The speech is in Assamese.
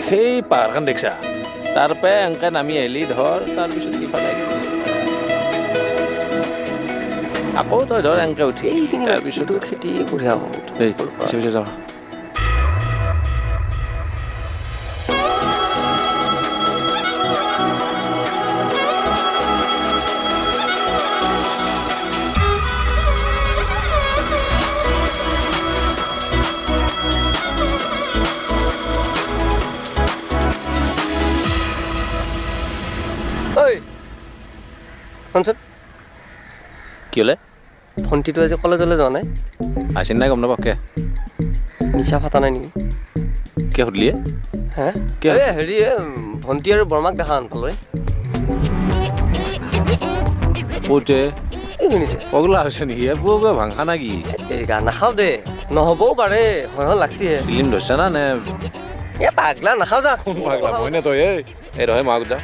সেই পাহাৰখন দেখিছা তাৰ পৰা এনেকৈ নামি আহিলি ধৰ তাৰপিছত সিফালে আকৌ তই ধৰ এনেকৈ উঠি তাৰপিছত খেতি বঢ়িয়া হ'ব যা ঐ শুনচোন কি হ'লে ভণ্টিটো আজি কলেজলৈ যোৱা নাই আহিছিল নাই গম নাপাওঁ নিচা ফাটা নাই নেকি কিয় সুধিলিয়ে হে কিয়? এই হেৰি ভণ্টি আৰু বৰমাক দেখা নাপালোঁ ক'তে এইখিনিতে পগলা হৈছে নেকি পুৱা ভাঙা না কি গা নাখাওঁ দে নহ'বও পাৰে হয় লাগছিহে ফিল্ম ধৰিছা না নে এই পাগলা নাখাওঁ যা পাগলা মই নে তই এই ৰহে মাক যা